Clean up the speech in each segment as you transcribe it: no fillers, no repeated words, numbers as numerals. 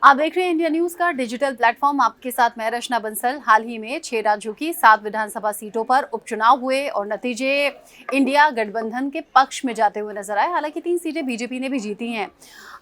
आप देख रहे हैं इंडिया न्यूज का डिजिटल प्लेटफॉर्म। आपके साथ मैं रचना बंसल। हाल ही में 6 राज्यों की 7 विधानसभा सीटों पर उपचुनाव हुए और नतीजे इंडिया गठबंधन के पक्ष में जाते हुए नजर आए। हालांकि 3 सीटें बीजेपी ने भी जीती हैं।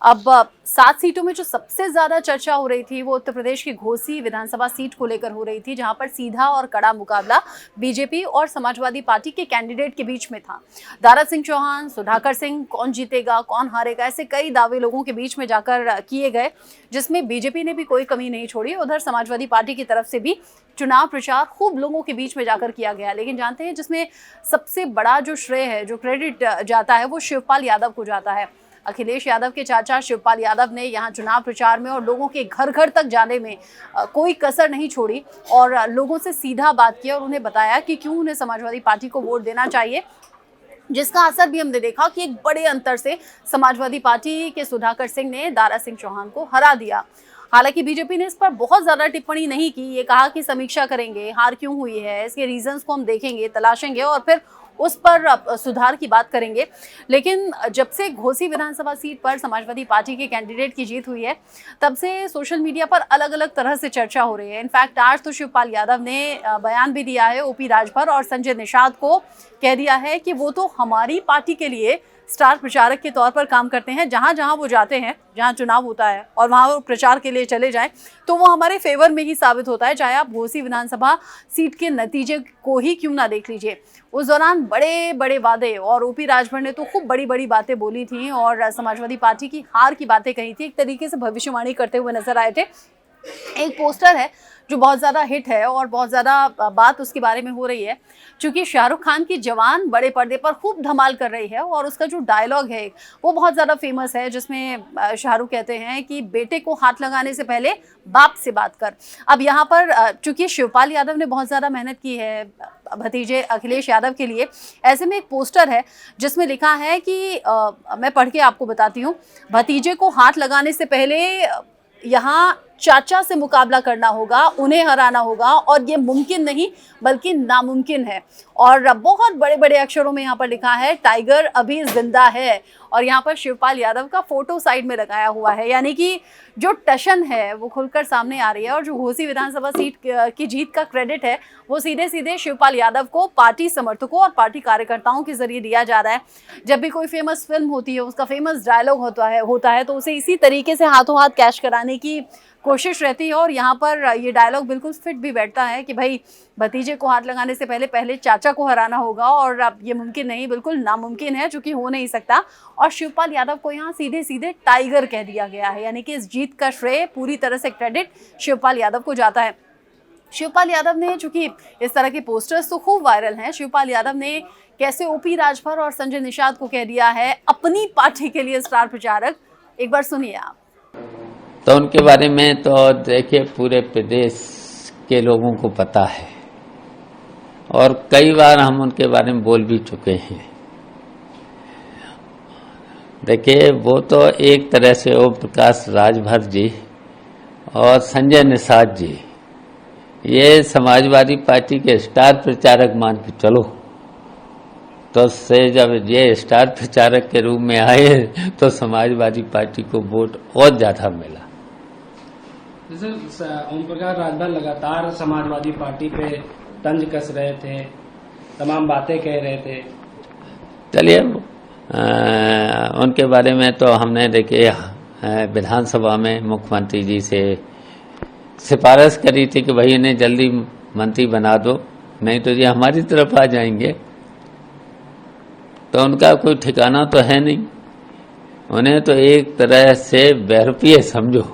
अब 7 सीटों में जो सबसे ज्यादा चर्चा हो रही थी वो उत्तर प्रदेश की घोसी विधानसभा सीट को लेकर हो रही थी, जहां पर सीधा और कड़ा मुकाबला बीजेपी और समाजवादी पार्टी के कैंडिडेट के बीच में था। दारा सिंह चौहान, सुधाकर सिंह, कौन जीतेगा कौन हारेगा, ऐसे कई दावे लोगों के बीच में जाकर किए गए, जिसमें बीजेपी ने भी कोई कमी नहीं छोड़ी। उधर समाजवादी पार्टी की तरफ से भी चुनाव प्रचार खूब लोगों के बीच में जाकर किया गया। लेकिन जानते हैं जिसमें सबसे बड़ा जो श्रेय है, जो क्रेडिट जाता है, वो शिवपाल यादव को जाता है। अखिलेश यादव के चाचा शिवपाल यादव ने यहाँ चुनाव प्रचार में और लोगों के घर घर तक जाने में कोई कसर नहीं छोड़ी और लोगों से सीधा बात किया और उन्हें बताया कि क्यों उन्हें समाजवादी पार्टी को वोट देना चाहिए, जिसका असर भी हमने देखा कि एक बड़े अंतर से समाजवादी पार्टी के सुधाकर सिंह ने दारा सिंह चौहान को हरा दिया। हालांकि बीजेपी ने इस पर बहुत ज्यादा टिप्पणी नहीं की। ये कहा कि समीक्षा करेंगे, हार क्यों हुई है, इसके रीजंस को हम देखेंगे, तलाशेंगे और फिर उस पर सुधार की बात करेंगे। लेकिन जब से घोसी विधानसभा सीट पर समाजवादी पार्टी के कैंडिडेट की जीत हुई है, तब से सोशल मीडिया पर अलग अलग तरह से चर्चा हो रही है। इनफैक्ट आज तो शिवपाल यादव ने बयान भी दिया है ओपी राजभर और संजय निषाद को कह दिया है कि वो तो हमारी पार्टी के लिए स्टार प्रचारक के तौर पर काम करते हैं। जहां जहां वो जाते हैं, जहां चुनाव होता है और वहां वो प्रचार के लिए चले जाएं, तो वो हमारे फेवर में ही साबित होता है, चाहे आप घोसी विधानसभा सीट के नतीजे को ही क्यों ना देख लीजिए। उस दौरान बड़े बड़े वादे और ओपी राजभर ने तो खूब बड़ी बड़ी बातें बोली थी और समाजवादी पार्टी की हार की बातें कही थी। एक तरीके से भविष्यवाणी करते हुए नजर आए थे। एक पोस्टर है जो बहुत ज़्यादा हिट है और बहुत ज़्यादा बात उसके बारे में हो रही है, क्योंकि शाहरुख खान की जवान बड़े पर्दे पर खूब धमाल कर रही है और उसका जो डायलॉग है वो बहुत ज़्यादा फेमस है, जिसमें शाहरुख कहते हैं कि बेटे को हाथ लगाने से पहले बाप से बात कर। अब यहाँ पर चूंकि शिवपाल यादव ने बहुत ज़्यादा मेहनत की है भतीजे अखिलेश यादव के लिए, ऐसे में एक पोस्टर है जिसमें लिखा है कि मैं पढ़ के आपको बताती हूँ। भतीजे को हाथ लगाने से पहले यहाँ चाचा से मुकाबला करना होगा, उन्हें हराना होगा और ये मुमकिन नहीं बल्कि नामुमकिन है। और बहुत बड़े बड़े अक्षरों में यहाँ पर लिखा है टाइगर अभी जिंदा है और यहाँ पर शिवपाल यादव का फोटो साइड में लगाया हुआ है। यानी कि जो टशन है वो खुलकर सामने आ रही है और जो घोसी विधानसभा सीट की जीत का क्रेडिट है वो सीधे सीधे शिवपाल यादव को पार्टी समर्थकों और पार्टी कार्यकर्ताओं के जरिए दिया जा रहा है। जब भी कोई फेमस फिल्म होती है, उसका फेमस डायलॉग होता है तो उसे इसी तरीके से हाथों हाथ कैश कराने की कोशिश रहती है और यहाँ पर ये डायलॉग बिल्कुल फिट भी बैठता है कि भाई भतीजे को हाथ लगाने से पहले चाचा को हराना होगा और अब ये मुमकिन नहीं, बिल्कुल नामुमकिन है, जो कि हो नहीं सकता। और शिवपाल यादव को यहाँ सीधे सीधे टाइगर कह दिया गया है। यानी कि इस जीत का श्रेय, पूरी तरह से क्रेडिट शिवपाल यादव को जाता है। शिवपाल यादव ने, चूंकि इस तरह के पोस्टर्स तो खूब वायरल हैं, शिवपाल यादव ने कैसे ओपी राजभर और संजय निषाद को कह दिया है अपनी पार्टी के लिए स्टार प्रचारक, एक बार सुनिए आप। तो उनके बारे में तो देखिए पूरे प्रदेश के लोगों को पता है और कई बार हम उनके बारे में बोल भी चुके हैं। देखिए वो तो एक तरह से ओम प्रकाश राजभर जी और संजय निषाद जी, ये समाजवादी पार्टी के स्टार प्रचारक मान के चलो। तो से जब ये स्टार प्रचारक के रूप में आए तो समाजवादी पार्टी को वोट और ज्यादा मिला। जैसे ओम प्रकाश राजभर लगातार समाजवादी पार्टी पे तंज कस रहे थे, तमाम बातें कह रहे थे। चलिए उनके बारे में तो हमने देखिए विधानसभा में मुख्यमंत्री जी से सिफारिश करी थी कि भाई इन्हें जल्दी मंत्री बना दो, नहीं तो ये हमारी तरफ आ जाएंगे। तो उनका कोई ठिकाना तो है नहीं, उन्हें तो एक तरह से बहरपिए समझो।